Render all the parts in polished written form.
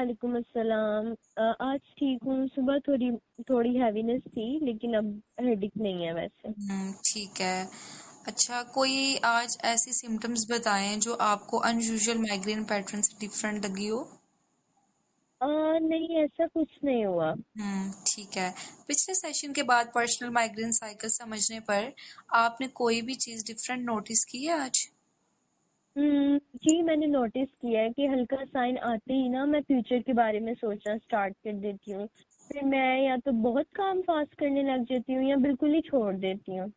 वालेकुम अस्सलाम। आज ठीक हूँ। सुबह थोड़ी थोड़ी हैवीनेस थी, लेकिन अब हेडेक नहीं है वैसे। ठीक है। अच्छा, कोई आज ऐसी सिम्टम्स बताएं जो आपको अनयूजुअल माइग्रेन पैटर्न से डिफरेंट लगी हो। नहीं, ऐसा कुछ नहीं हुआ। ठीक है। पिछले सेशन के बाद पर्सनल माइग्रेन साइकिल समझने पर आपने कोई भी चीज डिफरेंट नोटिस की है आज? जी, मैंने नोटिस किया है कि हल्का साइन आते ही ना मैं फ्यूचर के बारे में सोचना स्टार्ट कर देती हूँ। फिर मैं या तो बहुत काम फास्ट करने लग जाती हूँ या बिल्कुल ही छोड़ देती हूँ।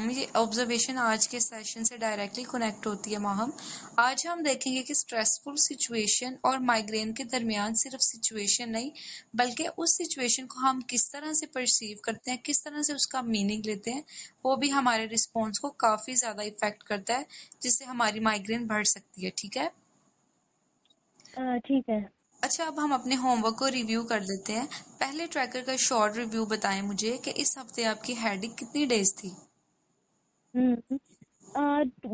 ये ऑब्जर्वेशन आज के सेशन से डायरेक्टली कनेक्ट होती है माहम। आज हम देखेंगे कि स्ट्रेसफुल सिचुएशन और माइग्रेन के दरमियान सिर्फ सिचुएशन नहीं, बल्कि उस सिचुएशन को हम किस तरह से परसीव करते हैं, किस तरह से उसका मीनिंग लेते हैं, वो भी हमारे रिस्पॉन्स को काफी ज्यादा इफेक्ट करता है, जिससे हमारी माइग्रेन बढ़ सकती है। ठीक है। ठीक है। अच्छा, अब हम अपने होमवर्क को रिव्यू कर लेते हैं। पहले ट्रैकर का शॉर्ट रिव्यू बताएं मुझे कि इस हफ्ते आपकी हेडेक कितनी डेज थी। हम्म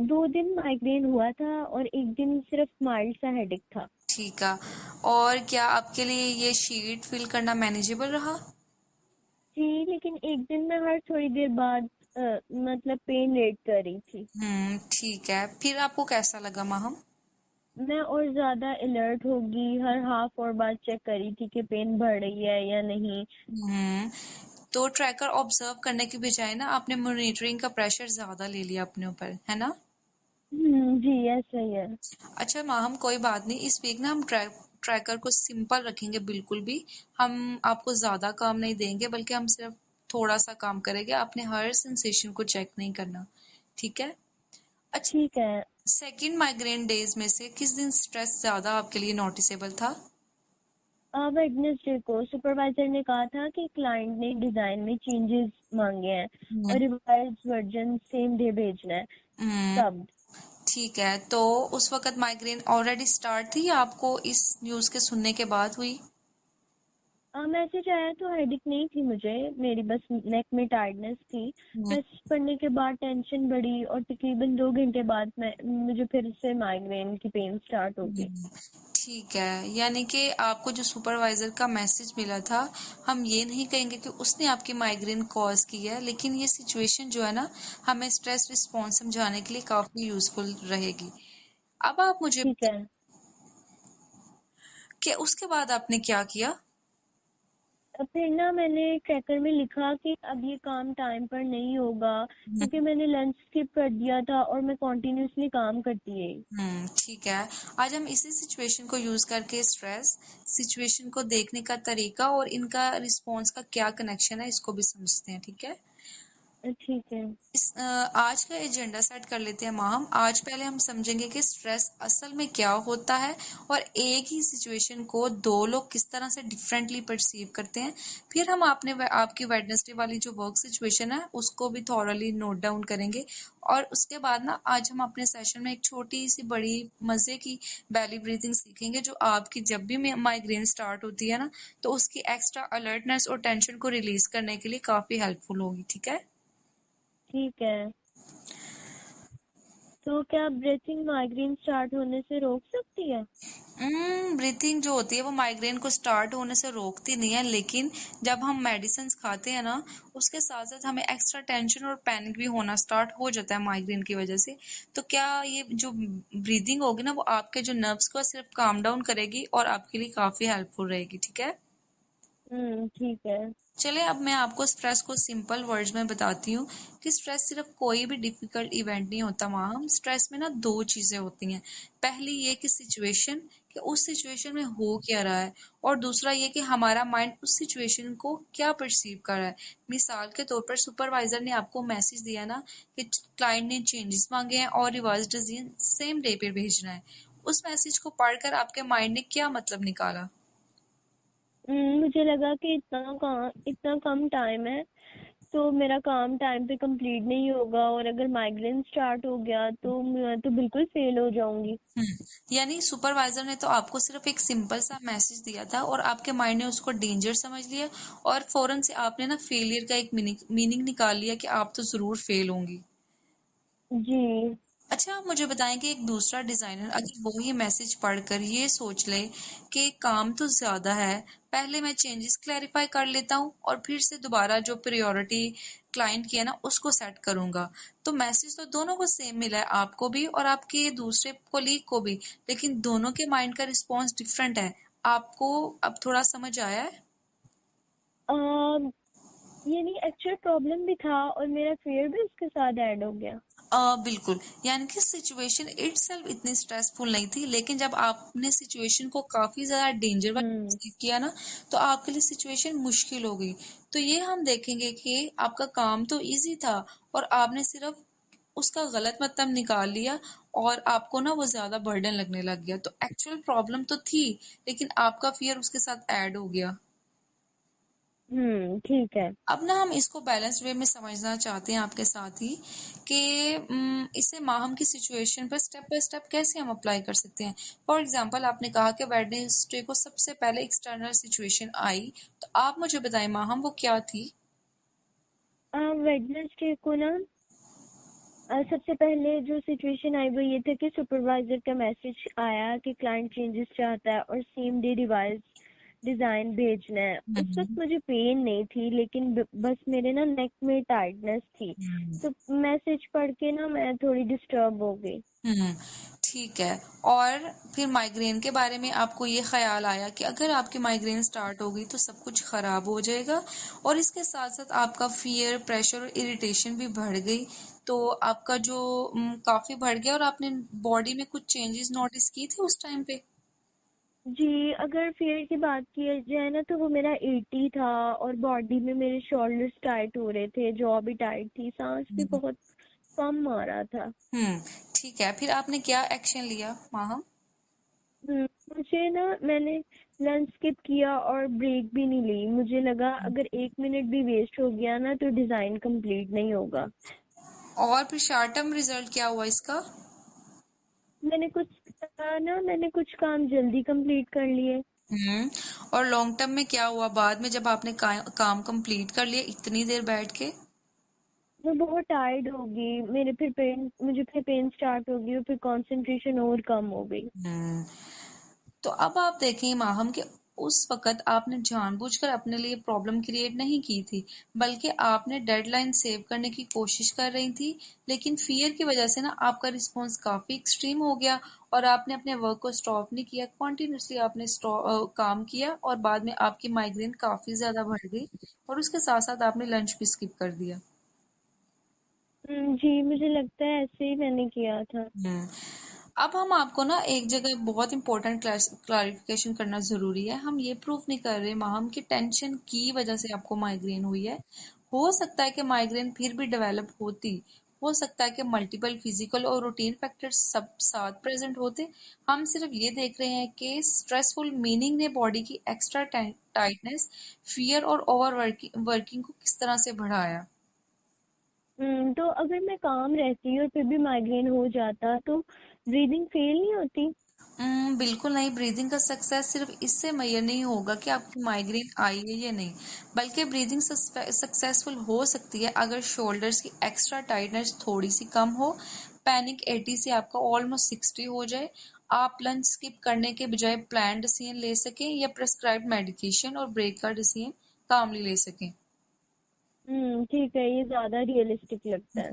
2 दिन माइग्रेन हुआ था और एक दिन सिर्फ माइल्ड सा हेडेक था। ठीक है। और क्या आपके लिए ये शीट फिल करना मैनेजेबल रहा? जी, लेकिन एक दिन मैं हर थोड़ी देर बाद मतलब पेन रेट कर रही थी। ठीक है। फिर आपको कैसा लगा माहम? मैं और ज्यादा अलर्ट होगी, हर हाफ और बाद चेक करी थी कि पेन बढ़ रही है या नहीं। हम्म तो ट्रैकर ऑब्जर्व करने की बजाय ना आपने मॉनिटरिंग का प्रेशर ज्यादा ले लिया अपने ऊपर, है ना? जी, ऐसा ही है। अच्छा माहम, कोई बात नहीं। इस वीक ना हम ट्रैकर को सिंपल रखेंगे बिल्कुल भी। हम आपको ज्यादा काम नहीं देंगे, बल्कि हम सिर्फ थोड़ा सा काम करेंगे। आपने हर सेंसेशन को चेक नहीं करना। ठीक है। अच्छा, ठीक है। सेकंड माइग्रेन डेज में से किस दिन स्ट्रेस ज्यादा आपके लिए नोटिसेबल था? वेडनेसडे को सुपरवाइजर ने कहा था कि क्लाइंट ने डिजाइन में चेंजेस मांगे हैं और हम्म रिवाइज वर्जन सेम डे भेजना है। हम्म, तब ठीक है। तो उस वक्त माइग्रेन ऑलरेडी स्टार्ट थी या आपको इस न्यूज के सुनने के बाद हुई? मैसेज आया तो हेडेक नहीं थी मुझे, मेरी बस नेक में टायर्डनेस थी। हम्म, मैसेज पढ़ने के बाद टेंशन बढ़ी और तकरीबन 2 घंटे बाद मुझे फिर से माइग्रेन की पेन स्टार्ट हो गई। हम्म, ठीक है। यानी कि आपको जो सुपरवाइजर का मैसेज मिला था, हम ये नहीं कहेंगे कि उसने आपकी माइग्रेन कॉज की है, लेकिन ये सिचुएशन जो है ना, हमें स्ट्रेस रिस्पॉन्स समझाने के लिए काफी यूजफुल रहेगी। अब आप मुझे ठीक है। बताइए कि उसके बाद आपने क्या किया? फिर ना मैंने ट्रैकर में लिखा कि अब ये काम टाइम पर नहीं होगा, क्योंकि मैंने लंच स्किप कर दिया था और मैं कॉन्टिन्यूसली काम करती रही। ठीक है। आज हम इसी सिचुएशन को यूज करके स्ट्रेस सिचुएशन को देखने का तरीका और इनका रिस्पॉन्स का क्या कनेक्शन है, इसको भी समझते हैं। ठीक है। ठीक है। आज का एजेंडा सेट कर लेते हैं माहम। आज पहले हम समझेंगे कि स्ट्रेस असल में क्या होता है और एक ही सिचुएशन को दो लोग किस तरह से डिफरेंटली परसीव करते हैं। फिर हम आपकी वेडनेसडे वाली जो वर्क सिचुएशन है उसको भी थॉरली नोट डाउन करेंगे। और उसके बाद ना आज हम अपने सेशन में एक छोटी सी बड़ी मजे की बैली ब्रीथिंग सीखेंगे, जो आपकी जब भी माइग्रेन स्टार्ट होती है ना, तो उसकी एक्स्ट्रा अलर्टनेस और टेंशन को रिलीज करने के लिए काफी हेल्पफुल होगी। ठीक है। ठीक है। तो क्या ब्रीथिंग माइग्रेन स्टार्ट होने से रोक सकती है? ब्रीथिंग जो होती है वो माइग्रेन को स्टार्ट होने से रोकती नहीं है, लेकिन जब हम मेडिसिन खाते हैं ना, उसके साथ साथ हमें एक्स्ट्रा टेंशन और पैनिक भी होना स्टार्ट हो जाता है माइग्रेन की वजह से। तो क्या ये जो ब्रीदिंग होगी ना, वो आपके जो नर्व्स को सिर्फ काम डाउन करेगी और आपके लिए काफी हेल्पफुल रहेगी। ठीक है। ठीक है। चले, अब मैं आपको स्ट्रेस को सिंपल वर्ड्स में बताती हूँ कि स्ट्रेस सिर्फ कोई भी डिफिकल्ट इवेंट नहीं होता वहां। स्ट्रेस में ना दो चीजें होती हैं। पहली ये कि सिचुएशन, कि उस सिचुएशन में हो क्या रहा है, और दूसरा ये कि हमारा माइंड उस सिचुएशन को क्या परसीव कर रहा है। मिसाल के तौर पर सुपरवाइजर ने आपको मैसेज दिया ना कि क्लाइंट ने चेंजेस मांगे हैं और रिवाइज डिसीजन सेम डे पे भेजना है। उस मैसेज को पढ़कर आपके माइंड ने क्या मतलब निकाला? मुझे लगा कि इतना कम टाइम है, तो मेरा काम टाइम पे कंप्लीट नहीं होगा और अगर माइग्रेन स्टार्ट हो गया तो मैं तो बिल्कुल फेल हो जाऊंगी। यानी सुपरवाइजर ने तो आपको सिर्फ एक सिंपल सा मैसेज दिया था और आपके माइंड ने उसको डेंजर समझ लिया, और फौरन से आपने ना फेलियर का एक मीनिंग निकाल लिया कि आप तो जरूर फेल होंगी। जी। अच्छा, आप मुझे बताएं कि एक दूसरा डिजाइनर अगर वो ही मैसेज पढ़कर ये सोच ले कि काम तो ज्यादा है, पहले मैं चेंजेस क्लैरिफाई कर लेता हूँ और फिर से दोबारा जो प्रायोरिटी क्लाइंट की है ना उसको सेट करूंगा, तो मैसेज तो दोनों को सेम मिला है, आपको भी और आपके दूसरे कोलीग को भी, लेकिन दोनों के माइंड का रिस्पॉन्स डिफरेंट है। आपको अब थोड़ा समझ आया है? अम, यानी एक्चुअल प्रॉब्लम भी था और मेरा फियर भी उसके साथ ऐड हो गया। बिल्कुल, यानी कि सिचुएशन इटसेल्फ इतनी स्ट्रेसफुल नहीं थी, लेकिन जब आपने सिचुएशन को काफी ज्यादा डेंजर वाला हम्म। perceive किया ना, तो आपके लिए सिचुएशन मुश्किल हो गई। तो ये हम देखेंगे कि आपका काम तो इजी था और आपने सिर्फ उसका गलत मतलब निकाल लिया और आपको ना वो ज्यादा बर्डन लगने लग गया। तो एक्चुअल प्रॉब्लम तो थी, लेकिन आपका फियर उसके साथ ऐड हो गया। ठीक है। अब ना हम इसको बैलेंस्ड वे में समझना चाहते हैं आपके साथ ही कि इसे माहम की सिचुएशन पर स्टेप बाय स्टेप कैसे हम अप्लाई कर सकते हैं। फॉर एग्जांपल, आपने कहा कि वेडनेसडे को सबसे पहले एक्सटर्नल सिचुएशन आई, तो आप मुझे बताएं माहम वो क्या थी? वेडनेसडे को ना सबसे पहले जो सिचुएशन आई वो ये था कि सुपरवाइजर का मैसेज आया कि क्लाइंट चेंजेस चाहता है और सेम डे रिवाइज डिजाइन भेजना है। उस वक्त हम्म। मुझे पेन नहीं थी, लेकिन बस मेरे ना नेक में टाइटनेस थी। तो मैसेज पढ़ के ना मैं थोड़ी डिस्टर्ब हो गई। हम्म। ठीक है। और फिर माइग्रेन के बारे में आपको ये ख्याल आया कि अगर आपकी माइग्रेन स्टार्ट हो गई तो सब कुछ खराब हो जाएगा, और इसके साथ साथ आपका फियर, प्रेशर और इरिटेशन भी बढ़ गई। तो आपका जो काफी बढ़ गया, और आपने बॉडी में कुछ चेंजेस नोटिस की थी उस टाइम पे? जी, अगर फेयर की बात की जाए ना तो वो मेरा 80 था और बॉडी में मेरे शोल्डर्स टाइट हो रहे थे, जॉ भी टाइट थी, सांस भी हम्म। बहुत कम आ रहा था। हम्म। ठीक है, फिर आपने क्या एक्शन लिया माहम? हम्म, मुझे ना मैंने लंच स्किप किया और ब्रेक भी नहीं ली। मुझे लगा अगर 1 मिनट भी वेस्ट हो गया ना तो डिजाइन कंप्लीट नहीं होगा। और फिर शॉर्ट टर्म रिजल्ट क्या हुआ इसका? मैंने कुछ काम जल्दी कंप्लीट कर लिए। हम्म। और लॉन्ग टर्म में क्या हुआ बाद में, जब आपने काम कंप्लीट कर लिया इतनी देर बैठ के? मैं बहुत टायर्ड हो गई, मुझे फिर पेन स्टार्ट हो गई और फिर कंसंट्रेशन और कम हो गई। हम्म। तो अब आप देखें माहम कि उस वक़्त आपने जानबूझकर अपने लिए प्रॉब्लम क्रिएट नहीं की थी, बल्कि आपने डेडलाइन सेव करने की कोशिश कर रही थी। लेकिन फ़ियर की वज़ह से ना आपका रिस्पॉन्स काफ़ी एक्सट्रीम हो गया और आपने अपने वर्क को स्टॉप नहीं किया, कंटिन्यूअसली आपने काम किया, और बाद में आपकी माइग्रेन काफ़ी ज़्यादा बढ़ गई और उसके साथ-साथ आपने लंच भी स्किप कर दिया। जी, मुझे लगता है ऐसे ही मैंने किया था। हम्म। अब हम आपको ना एक जगह बहुत इंपॉर्टेंट क्लैरिफिकेशन करना जरूरी है। हम ये प्रूफ नहीं कर रहे माहम कि टेंशन की वजह से आपको माइग्रेन हुई है। हो सकता है कि माइग्रेन फिर भी डेवलप होती, हो सकता है कि मल्टीपल फिजिकल और रूटीन फैक्टर्स सब साथ प्रेजेंट होते। हम सिर्फ ये देख रहे हैं कि स्ट्रेसफुल मीनिंग ने बॉडी की एक्स्ट्रा टाइटनेस, फियर और ओवर वर्किंग को किस तरह से बढ़ाया। तो अगर मैं काम रहती और फिर भी माइग्रेन हो जाता तो ब्रीदिंग फेल नहीं होती? बिल्कुल नहीं। ब्रीदिंग का सक्सेस सिर्फ इससे मेजर नहीं होगा कि आपकी माइग्रेन आई है या नहीं, बल्कि ब्रीदिंग सक्सेसफुल हो सकती है अगर शोल्डर्स की एक्स्ट्रा टाइटनेस थोड़ी सी कम हो, पैनिक 80 से आपका ऑलमोस्ट 60 हो जाए, आप लंच स्किप करने के बजाय प्लान डिसीजन ले सकें या प्रेस्क्राइब्ड मेडिकेशन और ब्रेक का डिसीजन कामली ले सकें। ठीक है, ये ज्यादा रियलिस्टिक लगता है।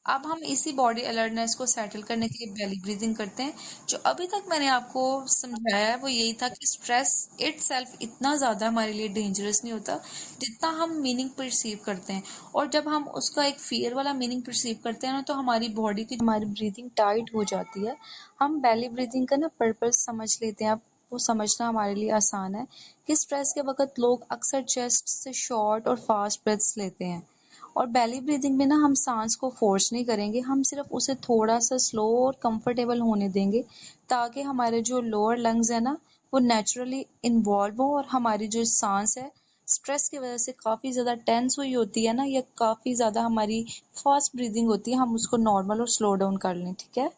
अब हम इसी बॉडी अलर्टनेस को सेटल करने के लिए बेली ब्रीदिंग करते हैं। जो अभी तक मैंने आपको समझाया है वो यही था कि स्ट्रेस इट सेल्फ इतना ज़्यादा हमारे लिए डेंजरस नहीं होता जितना हम मीनिंग परसीव करते हैं। और जब हम उसका एक फियर वाला मीनिंग परसीव करते हैं ना, तो हमारी बॉडी की हमारी ब्रीदिंग टाइट हो जाती है। हम बेली ब्रीदिंग का ना पर्पस समझ लेते हैं। अब वो समझना हमारे लिए आसान है कि स्ट्रेस के वक्त लोग अक्सर चेस्ट से शॉर्ट और फास्ट ब्रेथ्स लेते हैं, और बेली ब्रीदिंग में ना हम सांस को फोर्स नहीं करेंगे, हम सिर्फ उसे थोड़ा सा स्लो और कंफर्टेबल होने देंगे, ताकि हमारे जो लोअर लंग्स है ना वो नेचुरली इन्वॉल्व हो, और हमारी जो सांस है स्ट्रेस की वजह से काफ़ी ज़्यादा टेंस हुई होती है ना, या काफ़ी ज़्यादा हमारी फास्ट ब्रीदिंग होती है, हम उसको नॉर्मल और स्लो डाउन कर लें। ठीक है?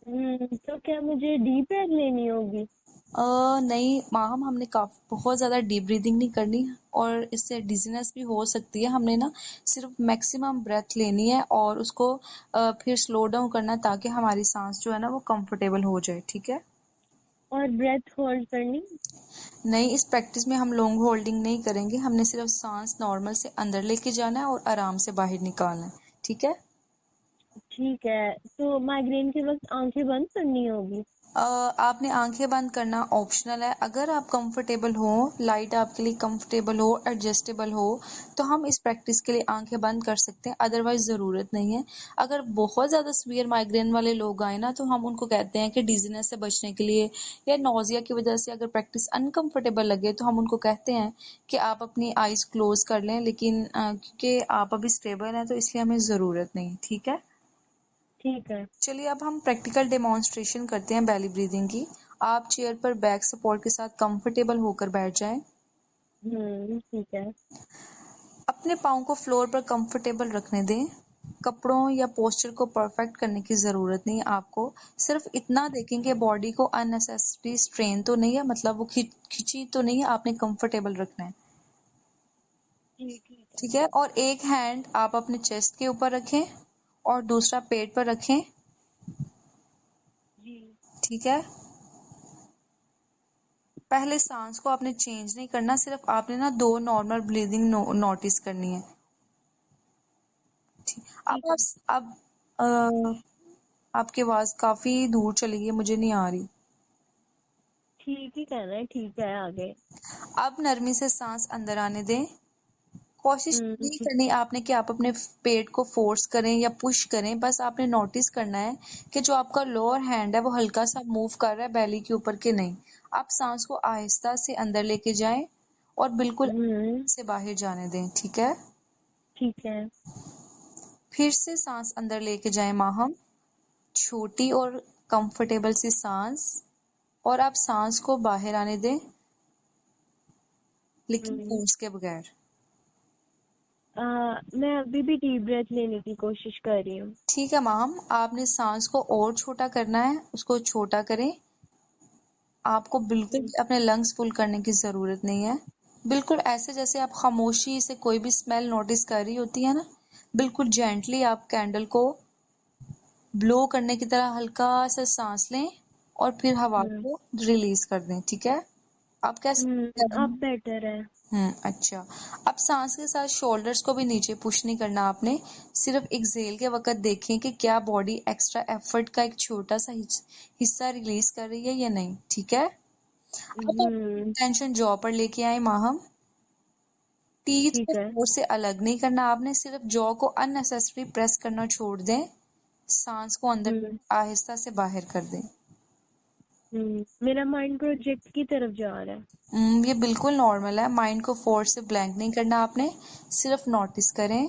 तो क्या मुझे डीप ब्रेथ लेनी होगी? नहीं माहम, हमने काफी बहुत ज्यादा डीप ब्रीदिंग नहीं करनी और इससे डिजीनेस भी हो सकती है। हमने ना सिर्फ मैक्सिमम ब्रेथ लेनी है और उसको फिर स्लो डाउन करना है ताकि हमारी सांस जो है ना वो कंफर्टेबल हो जाए। ठीक है। और ब्रेथ होल्ड करनी? नहीं, इस प्रैक्टिस में हम लॉन्ग होल्डिंग नहीं करेंगे। हमने सिर्फ सांस नॉर्मल से अंदर लेके जाना है और आराम से बाहर निकालना है। ठीक है। ठीक है, तो माइग्रेन के वक्त आंखें बंद करनी होगी? आपने आंखें बंद करना ऑप्शनल है। अगर आप कंफर्टेबल हो, लाइट आपके लिए कंफर्टेबल हो, एडजस्टेबल हो, तो हम इस प्रैक्टिस के लिए आंखें बंद कर सकते हैं, अदरवाइज ज़रूरत नहीं है। अगर बहुत ज़्यादा सीवियर माइग्रेन वाले लोग आए ना, तो हम उनको कहते हैं कि डिजीनेस से बचने के लिए या नोजिया की वजह से अगर प्रैक्टिस अनकंफर्टेबल लगे तो हम उनको कहते हैं कि आप अपनी आइज़ क्लोज कर लें, लेकिन क्योंकि आप अभी स्टेबल हैं तो इसलिए हमें ज़रूरत नहीं। ठीक है। ठीक है। चलिए अब हम प्रैक्टिकल डेमोन्स्ट्रेशन करते हैं बेली ब्रीदिंग की। आप चेयर पर बैक सपोर्ट के साथ कंफर्टेबल होकर बैठ जाएं। ठीक है। अपने पाँव को फ्लोर पर कंफर्टेबल रखने दें। कपड़ों या पोस्चर को परफेक्ट करने की ज़रूरत नहीं है आपको। सिर्फ इतना देखें कि बॉडी को अननेसेसरी स्ट्रेन तो नहीं है, मतलब वो खिंची तो नहीं है, आपने कंफर्टेबल रखना है। जी ठीक है। ठीक है। और एक हैंड आप अपने चेस्ट के ऊपर रखें और दूसरा पेट पर रखें। जी। ठीक है। पहले सांस को आपने चेंज नहीं करना, सिर्फ आपने ना 2 नॉर्मल ब्रीदिंग नोटिस करनी है। ठीक। ठीक है। अब आपकी आवाज काफी दूर चली गई, मुझे नहीं आ रही। ठीक ही कहना है, ठीक है आगे। अब नरमी से सांस अंदर आने दें। कोशिश नहीं ठीक। करनी आपने कि आप अपने पेट को फोर्स करें या पुश करें, बस आपने नोटिस करना है कि जो आपका लोअर हैंड है वो हल्का सा मूव कर रहा है बेली के ऊपर के नहीं। आप सांस को आहिस्ता से अंदर लेके जाएं और बिल्कुल हम्म। से बाहर जाने दें। ठीक है। ठीक है। फिर से सांस अंदर लेके जाएं माहम, छोटी और कंफर्टेबल सी सांस, और आप सांस को बाहर आने दें, लेकिन हम्म। फोर्स के बगैर। मैं अभी भी डीप ब्रेथ लेने की कोशिश कर रही हूँ। ठीक है माहम, आपने सांस को और छोटा करना है, उसको छोटा करें। आपको बिल्कुल हम्म। भी अपने लंग्स फुल करने की जरूरत नहीं है। बिल्कुल ऐसे जैसे आप खामोशी से कोई भी स्मेल नोटिस कर रही होती है ना, बिल्कुल जेंटली आप कैंडल को ब्लो करने की तरह हल्का सा सांस लें और फिर हवा हम्म। को रिलीज कर दें। ठीक है। आप कैसे कर रही अब हैं? बेटर है। अच्छा। अब सांस के साथ शोल्डर्स को भी नीचे पुश नहीं करना आपने। सिर्फ एक्सहेल के वक्त देखें कि क्या बॉडी एक्स्ट्रा एफर्ट का एक छोटा सा हिस्सा रिलीज कर रही है या नहीं। ठीक है। अब हम्म। टेंशन जॉ पर लेके आए माहम। टीथ को ठीक है। फ्लोर से अलग नहीं करना आपने, सिर्फ जॉ को अननेसेसरी प्रेस करना छोड़ दें। सांस को अंदर हम्म। आहिस्ता से बाहर कर दें। मेरा माइंड प्रोजेक्ट की तरफ जा रहा है। ये बिल्कुल नॉर्मल है। माइंड को फोर्स से ब्लैंक नहीं करना आपने, सिर्फ नोटिस करें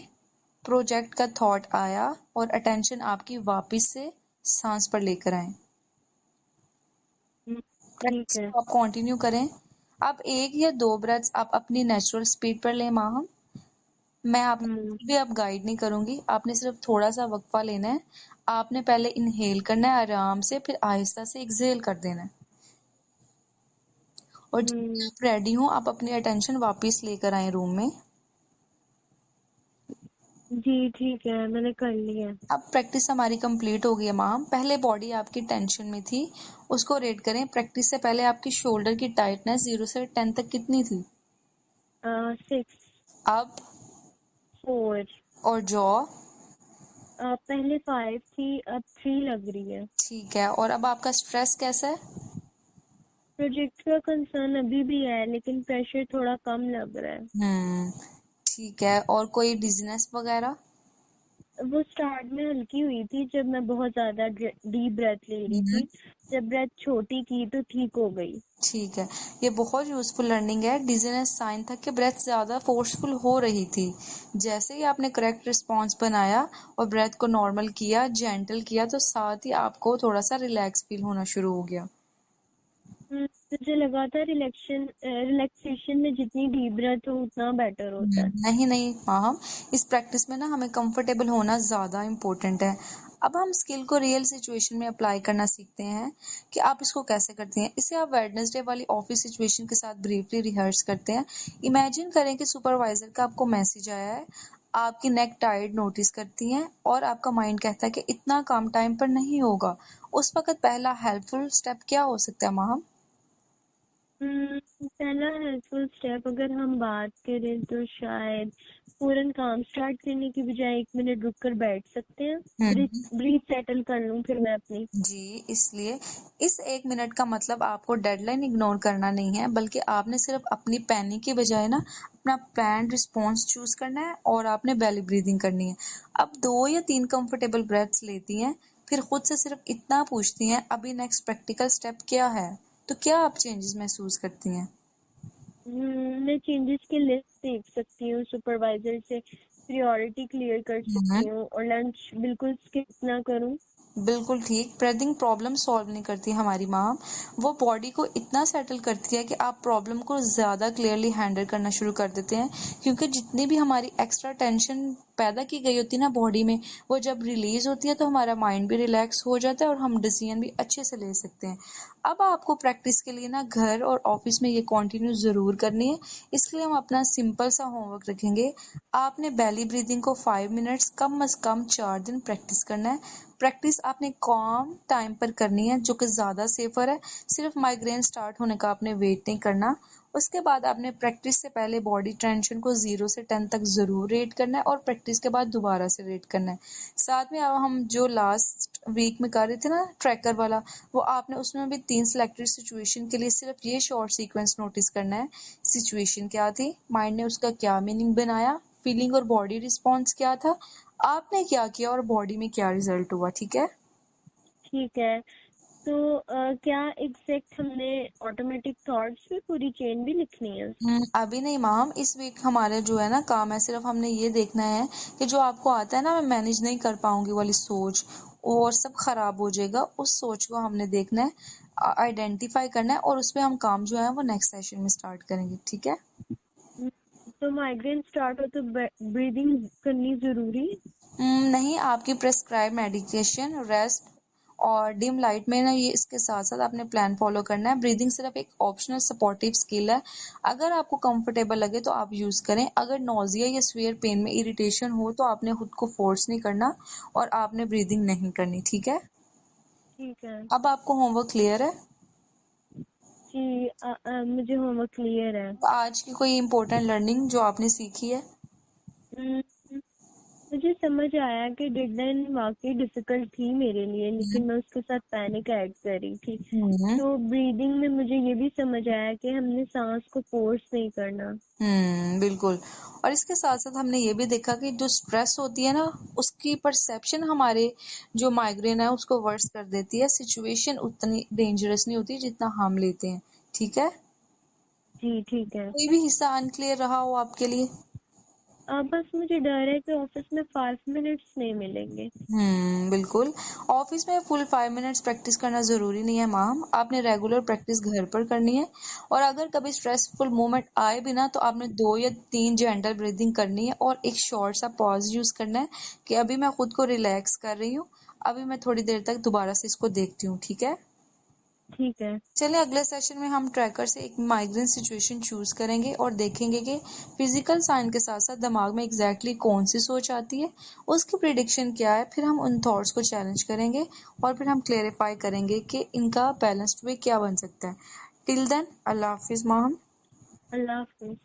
प्रोजेक्ट का थॉट आया और अटेंशन आपकी वापस से सांस पर लेकर आए। ठीक प्रैक्टिस है। को आप कंटिन्यू करें। अब 1 या 2 ब्रेथ्स आप अपनी नेचुरल स्पीड पर लें माहम। मैं आपको हम्म। बिल्कुल भी अब गाइड नहीं करूंगी, आपने सिर्फ थोड़ा सा वक्फा लेना है। आपने पहले इनहेल करना है आराम से, फिर आहिस्ता से एक्सहेल कर देना है। और जब भी हम्म। आप रेडी हो, आप अपनी अटेंशन वापस लेकर आए रूम में। जी ठीक है, मैंने कर लिया। अब प्रैक्टिस हमारी कंप्लीट हो गई है मैम। पहले बॉडी आपकी टेंशन में थी, उसको रेट करें। प्रैक्टिस से पहले आपकी शोल्डर की टाइटनेस 0 से 10 तक कितनी थी? 6। अब? 4। और जॉ? पहले 5 थी, अब 3 लग रही है। ठीक है। और अब आपका स्ट्रेस कैसा है? प्रोजेक्ट का कंसर्न अभी भी है, लेकिन प्रेशर थोड़ा कम लग रहा है। हम्म। ठीक है। और कोई डिजीनेस वगैरह? वो स्टार्ट में हल्की हुई थी जब मैं बहुत ज्यादा डीप ब्रेथ ले रही हम्म। थी। जब ब्रेथ छोटी की तो ठीक हो गई। ठीक है। ये बहुत यूजफुल लर्निंग है। डिजीनेस साइन था कि ब्रेथ ज्यादा फोर्सफुल हो रही थी। जैसे ही आपने करेक्ट रिस्पॉन्स बनाया और ब्रेथ को नॉर्मल किया, जेंटल किया, तो साथ ही आपको थोड़ा सा रिलैक्स फील होना शुरू हो गया। मुझे लगा था रिलैक्सेशन में जितनी डीप ब्रेथ हो उतना बेटर होता है। नहीं नहीं माहम, इस प्रैक्टिस में ना हमें कंफर्टेबल होना ज्यादा इम्पोर्टेंट है। अब हम स्किल को रियल सिचुएशन में अप्लाई करना सीखते हैं कि आप इसको कैसे करती हैं। इसे आप वेडनेसडे वाली ऑफिस सिचुएशन के साथ ब्रीफली रिहर्स करते हैं। इमेजिन करें कि सुपरवाइजर का आपको मैसेज आया है, आपकी नेक टाइड नोटिस करती हैं और आपका माइंड कहता है कि इतना काम टाइम पर नहीं होगा। उस वक्त पहला हेल्पफुल स्टेप क्या हो सकता है माहम? पहला हेल्पफुल स्टेप अगर हम बात करें तो शायद फौरन काम स्टार्ट करने की बजाय 1 मिनट रुक कर बैठ सकते हैं। ब्रीथ सेटल कर लूं फिर मैं अपनी। जी, इसलिए इस 1 मिनट का मतलब आपको डेडलाइन इग्नोर करना नहीं है, बल्कि आपने सिर्फ अपनी पैनिक की बजाय ना अपना प्लान रिस्पॉन्स चूज करना है और आपने बेली ब्रीदिंग करनी है। अब 2 या 3 कंफर्टेबल ब्रेथ्स लेती हैं, फिर खुद से सिर्फ इतना पूछती हैं, अभी नेक्स्ट प्रैक्टिकल स्टेप क्या है? तो क्या आप चेंजेस महसूस करती हैं? मैं चेंजेस की लिस्ट देख सकती हूँ, सुपरवाइजर से प्रायोरिटी क्लियर कर सकती हूँ और लंच बिल्कुल स्किप ना करूँ। बिल्कुल ठीक। ब्रीदिंग प्रॉब्लम सॉल्व नहीं करती हमारी माँ, वो बॉडी को इतना सेटल करती है कि आप प्रॉब्लम को ज़्यादा क्लियरली हैंडल करना शुरू कर देते हैं, क्योंकि जितनी भी हमारी एक्स्ट्रा टेंशन पैदा की गई होती है ना बॉडी में, वो जब रिलीज होती है तो हमारा माइंड भी रिलैक्स हो जाता है और हम डिसीजन भी अच्छे से ले सकते हैं। अब आपको प्रैक्टिस के लिए ना घर और ऑफिस में ये कंटिन्यू ज़रूर करनी है, इसलिए हम अपना सिंपल सा होमवर्क रखेंगे। आपने बेली ब्रीदिंग को 5 मिनट्स कम से कम 4 दिन प्रैक्टिस करना है। प्रैक्टिस आपने कॉम टाइम पर करनी है, जो कि ज़्यादा सेफर है। सिर्फ माइग्रेन स्टार्ट होने का आपने वेट नहीं करना। उसके बाद आपने प्रैक्टिस से पहले बॉडी टेंशन को 0 से 10 तक ज़रूर रेट करना है और प्रैक्टिस के बाद दोबारा से रेट करना है। साथ में अब हम जो लास्ट वीक में कर रहे थे ना ट्रैकर वाला, वो आपने उसमें भी 3 सिलेक्टेड सिचुएशन के लिए सिर्फ ये शॉर्ट सीक्वेंस नोटिस करना है। सिचुएशन क्या थी, माइंड ने उसका क्या मीनिंग बनाया, फीलिंग और बॉडी रिस्पॉन्स क्या था, आपने क्या किया और बॉडी में क्या रिजल्ट हुआ। ठीक है? ठीक है। तो क्या एग्जैक्ट हमने ऑटोमेटिक थॉट्स में पूरी चेन भी लिखनी है? अभी नहीं मैम, इस वीक हमारे जो है ना काम है, सिर्फ हमने ये देखना है कि जो आपको आता है ना मैं मैनेज नहीं कर पाऊंगी वाली सोच, और सब खराब हो जाएगा, उस सोच को हमने देखना है, आइडेंटिफाई करना है और उस पर हम काम जो है वो नेक्स्ट सेशन में स्टार्ट करेंगे। ठीक है? हम्म, तो माइग्रेन स्टार्ट हो तो ब्रीदिंग करनी जरूरी है? नहीं, आपकी प्रेस्क्राइब मेडिकेशन, रेस्ट और डिम लाइट में ना ये इसके साथ साथ आपने प्लान फॉलो करना है। ब्रीदिंग सिर्फ एक ऑप्शनल सपोर्टिव स्किल है। अगर आपको कंफर्टेबल लगे तो आप यूज करें। अगर नोजिया या स्वेयर पेन में इरिटेशन हो तो आपने खुद को फोर्स नहीं करना और आपने ब्रीदिंग नहीं करनी। ठीक है? ठीक है अब आपको होमवर्क क्लियर है? जी। मुझे होमवर्क क्लियर है। आज की कोई इम्पोर्टेंट लर्निंग जो आपने सीखी है? हम्म, मुझे समझ आया कि डेडलाइन वाकई डिफिकल्ट थी मेरे लिए, लेकिन मैं उसके साथ पैनिक ऐड कर रही थी। हम्म तो ब्रीदिंग में मुझे ये भी समझ आया कि हमने सांस को फोर्स नहीं करना। बिल्कुल। और इसके साथ साथ हमने ये भी देखा कि जो स्ट्रेस होती है ना, उसकी परसेप्शन हमारे जो माइग्रेन है उसको वर्स कर देती है। सिचुएशन उतनी डेंजरस नहीं होती जितना हम लेते हैं। ठीक है? जी ठीक है। कोई भी हिस्सा अनक्लियर रहा हो आपके लिए? बस मुझे डर है कि ऑफिस में 5 मिनट्स नहीं मिलेंगे। बिल्कुल। ऑफिस में फुल 5 मिनट्स प्रैक्टिस करना जरूरी नहीं है मैम, आपने रेगुलर प्रैक्टिस घर पर करनी है। और अगर कभी स्ट्रेसफुल मोमेंट आए भी ना, तो आपने 2 या 3 जेंटल ब्रीदिंग करनी है और एक शॉर्ट सा पॉज यूज करना है कि अभी मैं खुद को रिलैक्स कर रही हूँ, अभी मैं थोड़ी देर तक दोबारा से इसको देखती हूँ। ठीक है? ठीक है। चलिए अगले सेशन में हम ट्रैकर से एक माइग्रेन सिचुएशन चूज करेंगे और देखेंगे कि फिजिकल साइन के साथ साथ दिमाग में एग्जैक्टली कौन सी सोच आती है, उसकी प्रिडिक्शन क्या है। फिर हम उन थॉट्स को चैलेंज करेंगे और फिर हम क्लेरिफाई करेंगे कि इनका बैलेंस्ड वे क्या बन सकता है। टिल देन, अल्लाह हाफिज माहम। अल्लाह हाफिज।